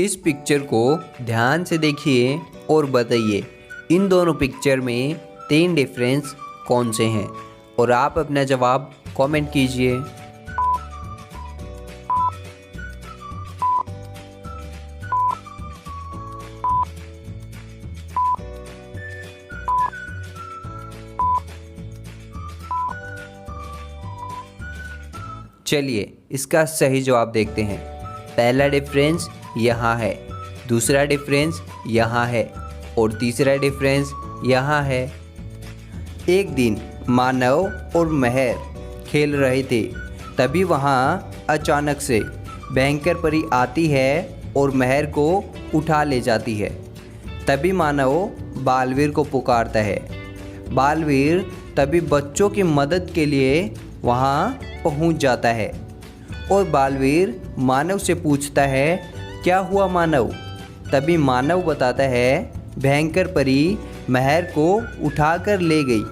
इस पिक्चर को ध्यान से देखिए और बताइए इन दोनों पिक्चर में 3 डिफरेंस कौन से हैं और आप अपना जवाब कमेंट कीजिए। चलिए इसका सही जवाब देखते हैं। पहला डिफरेंस यहाँ है, दूसरा डिफरेंस यहाँ है और तीसरा डिफरेंस यहाँ है। एक दिन मानव और महर खेल रहे थे, तभी वहाँ अचानक से भयंकर परी आती है और महर को उठा ले जाती है। तभी मानव बालवीर को पुकारता है। बालवीर तभी बच्चों की मदद के लिए वहाँ पहुँच जाता है और बालवीर मानव से पूछता है, क्या हुआ मानव? तभी मानव बताता है, भयंकर परी महर को उठाकर ले गई।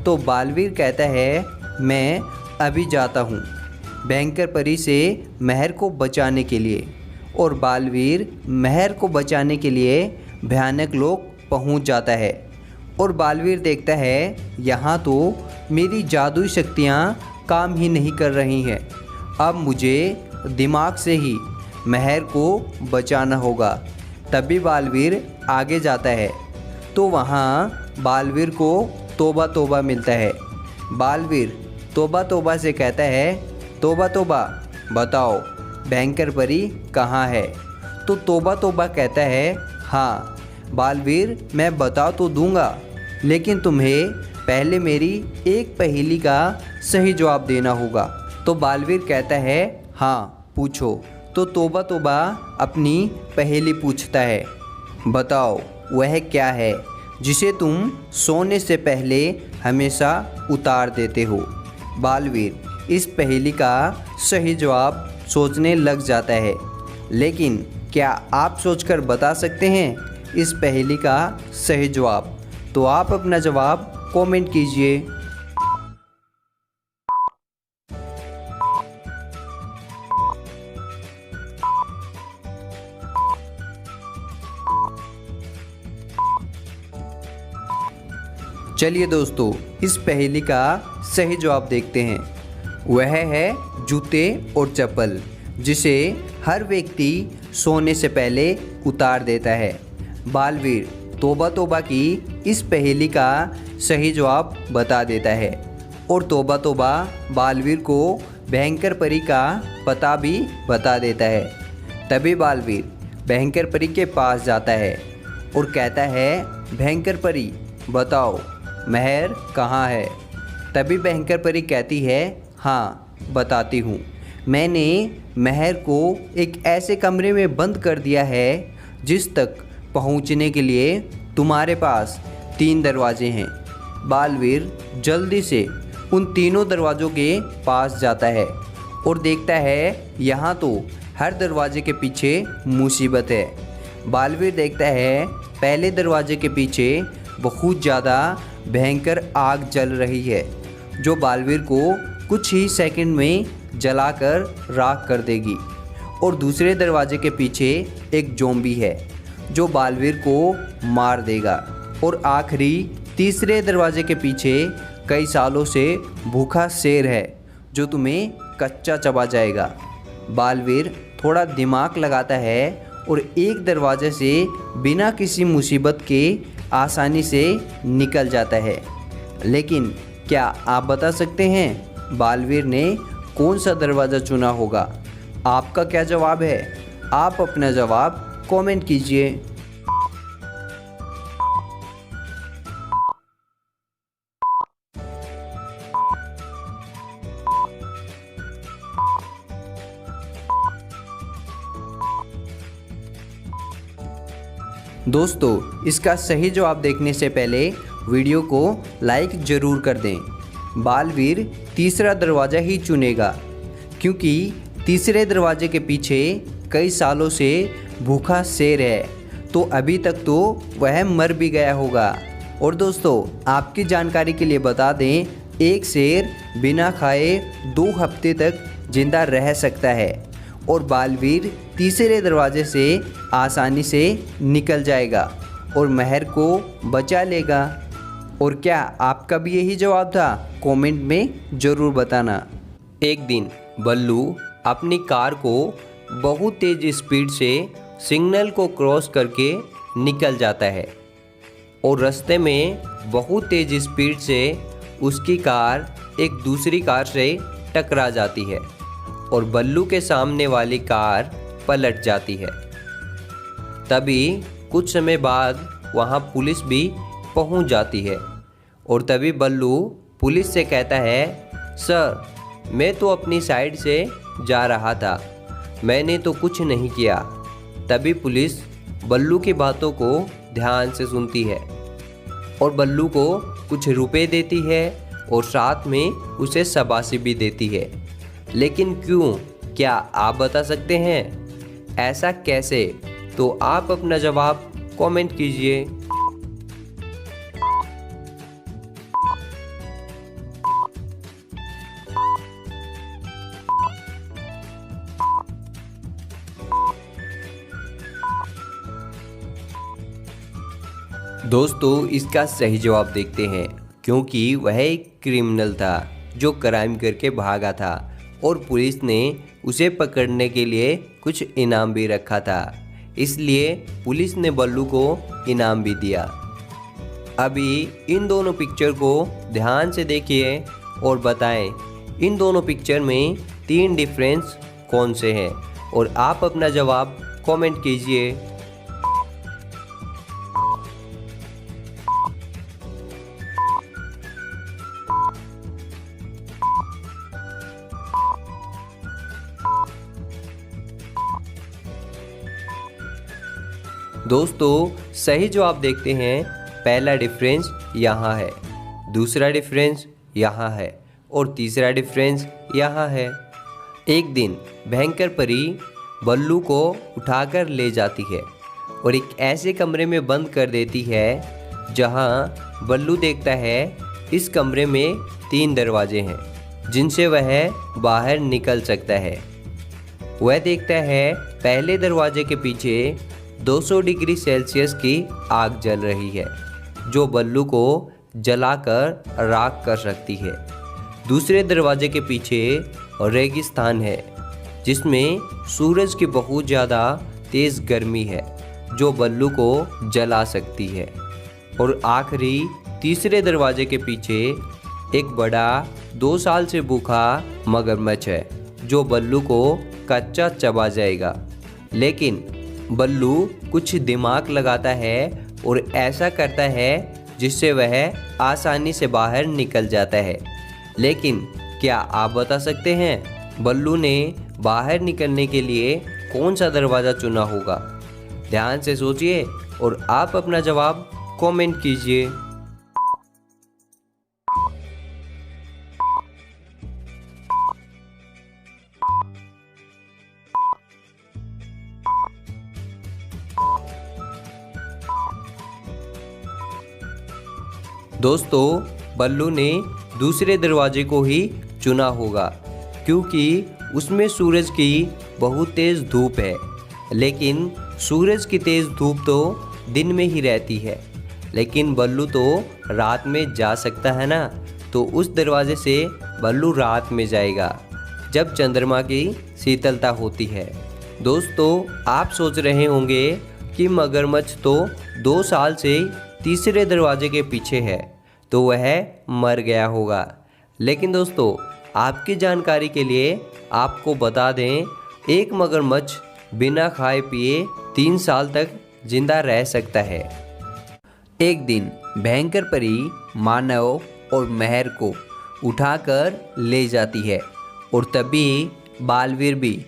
तो बालवीर कहता है, मैं अभी जाता हूँ भयंकर परी से महर को बचाने के लिए। और बालवीर महर को बचाने के लिए भयानक लोक पहुँच जाता है और बालवीर देखता है, यहाँ तो मेरी जादुई शक्तियाँ काम ही नहीं कर रही हैं। अब मुझे दिमाग से ही महर को बचाना होगा। तभी बालवीर आगे जाता है तो वहाँ बालवीर को तोबा तोबा मिलता है। बालवीर तोबा तोबा से कहता है, तोबा तोबा बताओ भयंकर परी कहाँ है? तो तोबा तोबा कहता है, हाँ बालवीर मैं बता तो दूँगा, लेकिन तुम्हें पहले मेरी एक पहेली का सही जवाब देना होगा। तो बालवीर कहता है, हाँ पूछो। तो तोबा तोबा अपनी पहेली पूछता है, बताओ वह क्या है जिसे तुम सोने से पहले हमेशा उतार देते हो? बालवीर इस पहेली का सही जवाब सोचने लग जाता है, लेकिन क्या आप सोचकर बता सकते हैं इस पहेली का सही जवाब? तो आप अपना जवाब कमेंट कीजिए। चलिए दोस्तों, इस पहेली का सही जवाब देखते हैं। वह है जूते और चप्पल, जिसे हर व्यक्ति सोने से पहले उतार देता है। बालवीर तोबा तोबा की इस पहेली का सही जवाब बता देता है और तोबा तोबा बालवीर को भयंकर परी का पता भी बता देता है। तभी बालवीर भयंकर परी के पास जाता है और कहता है, भयंकर परी बताओ महर कहाँ है? तभी भयंकर परी कहती है, हाँ बताती हूँ। मैंने महर को एक ऐसे कमरे में बंद कर दिया है जिस तक पहुँचने के लिए तुम्हारे पास 3 दरवाजे हैं। बालवीर जल्दी से उन तीनों दरवाज़ों के पास जाता है और देखता है, यहाँ तो हर दरवाजे के पीछे मुसीबत है। बालवीर देखता है, पहले दरवाजे के पीछे बहुत ज़्यादा भयंकर आग जल रही है, जो बालवीर को कुछ ही सेकंड में जलाकर राख कर देगी। और दूसरे दरवाजे के पीछे एक ज़ॉम्बी है जो बालवीर को मार देगा। और आखिरी तीसरे दरवाजे के पीछे कई सालों से भूखा शेर है जो तुम्हें कच्चा चबा जाएगा। बालवीर थोड़ा दिमाग लगाता है और एक दरवाजे से बिना किसी मुसीबत के आसानी से निकल जाता है। लेकिन क्या आप बता सकते हैं बालवीर ने कौन सा दरवाज़ा चुना होगा? आपका क्या जवाब है? आप अपना जवाब कमेंट कीजिए। दोस्तों, इसका सही जवाब देखने से पहले वीडियो को लाइक ज़रूर कर दें। बालवीर तीसरा दरवाज़ा ही चुनेगा क्योंकि तीसरे दरवाजे के पीछे कई सालों से भूखा शेर है, तो अभी तक तो वह मर भी गया होगा। और दोस्तों, आपकी जानकारी के लिए बता दें, एक शेर बिना खाए 2 हफ्ते तक ज़िंदा रह सकता है और बालवीर तीसरे दरवाजे से आसानी से निकल जाएगा और महर को बचा लेगा। और क्या आपका भी यही जवाब था? कमेंट में ज़रूर बताना। एक दिन बल्लू अपनी कार को बहुत तेज़ स्पीड से सिग्नल को क्रॉस करके निकल जाता है और रास्ते में बहुत तेज़ स्पीड से उसकी कार एक दूसरी कार से टकरा जाती है और बल्लू के सामने वाली कार पलट जाती है। तभी कुछ समय बाद वहाँ पुलिस भी पहुँच जाती है और तभी बल्लू पुलिस से कहता है, सर मैं तो अपनी साइड से जा रहा था, मैंने तो कुछ नहीं किया। तभी पुलिस बल्लू की बातों को ध्यान से सुनती है और बल्लू को कुछ रुपए देती है और साथ में उसे शाबाशी भी देती है। लेकिन क्यों, क्या आप बता सकते हैं? ऐसा कैसे? तो आप अपना जवाब कमेंट कीजिए। दोस्तों इसका सही जवाब देखते हैं, क्योंकि वह एक क्रिमिनल था जो क्राइम करके भागा था और पुलिस ने उसे पकड़ने के लिए कुछ इनाम भी रखा था, इसलिए पुलिस ने बल्लू को इनाम भी दिया। अभी इन दोनों पिक्चर को ध्यान से देखिए और बताएं इन दोनों पिक्चर में 3 डिफरेंस कौन से हैं और आप अपना जवाब कमेंट कीजिए। दोस्तों सही जवाब देखते हैं। पहला डिफरेंस यहाँ है, दूसरा डिफरेंस यहाँ है और तीसरा डिफरेंस यहाँ है। एक दिन भयंकर परी बल्लू को उठाकर ले जाती है और एक ऐसे कमरे में बंद कर देती है जहाँ बल्लू देखता है इस कमरे में 3 दरवाजे हैं जिनसे वह बाहर निकल सकता है। वह देखता है पहले दरवाजे के पीछे 200 डिग्री सेल्सियस की आग जल रही है जो बल्लू को जलाकर राख कर सकती है। दूसरे दरवाजे के पीछे रेगिस्तान है जिसमें सूरज की बहुत ज़्यादा तेज़ गर्मी है जो बल्लू को जला सकती है। और आखिरी तीसरे दरवाजे के पीछे एक बड़ा 2 साल से भूखा मगरमच्छ है जो बल्लू को कच्चा चबा जाएगा। लेकिन बल्लू कुछ दिमाग लगाता है और ऐसा करता है जिससे वह आसानी से बाहर निकल जाता है। लेकिन क्या आप बता सकते हैं बल्लू ने बाहर निकलने के लिए कौन सा दरवाज़ा चुना होगा? ध्यान से सोचिए और आप अपना जवाब कमेंट कीजिए। दोस्तों बल्लू ने दूसरे दरवाजे को ही चुना होगा क्योंकि उसमें सूरज की बहुत तेज़ धूप है। लेकिन सूरज की तेज़ धूप तो दिन में ही रहती है, लेकिन बल्लू तो रात में जा सकता है ना, तो उस दरवाजे से बल्लू रात में जाएगा जब चंद्रमा की शीतलता होती है। दोस्तों आप सोच रहे होंगे कि मगरमच्छ तो 2 साल से तीसरे दरवाजे के पीछे है तो वह मर गया होगा। लेकिन दोस्तों आपकी जानकारी के लिए आपको बता दें, एक मगरमच्छ बिना खाए पिए 3 साल तक जिंदा रह सकता है। एक दिन भयंकर परी मानव और महर को उठाकर ले जाती है और तभी बालवीर भी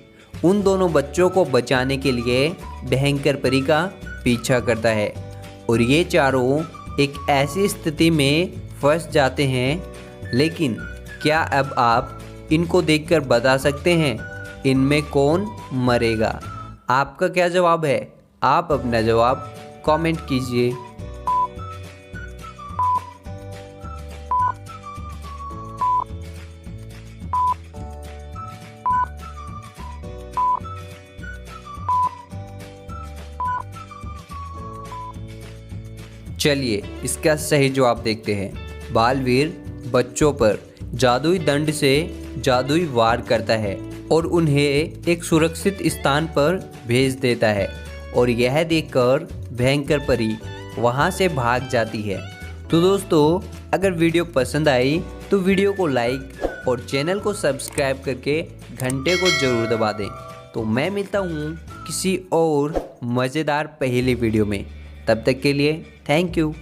उन दोनों बच्चों को बचाने के लिए भयंकर परी का पीछा करता है और ये चारों एक ऐसी स्थिति में फंस जाते हैं। लेकिन क्या अब आप इनको देखकर बता सकते हैं इनमें कौन मरेगा? आपका क्या जवाब है? आप अपना जवाब कमेंट कीजिए। चलिए इसका सही जवाब देखते हैं। बालवीर बच्चों पर जादुई दंड से जादुई वार करता है और उन्हें एक सुरक्षित स्थान पर भेज देता है और यह देखकर भयंकर परी वहां से भाग जाती है। तो दोस्तों, अगर वीडियो पसंद आई तो वीडियो को लाइक और चैनल को सब्सक्राइब करके घंटे को ज़रूर दबा दें। तो मैं मिलता हूँ किसी और मज़ेदार पहेली वीडियो में। तब तक के लिए थैंक यू।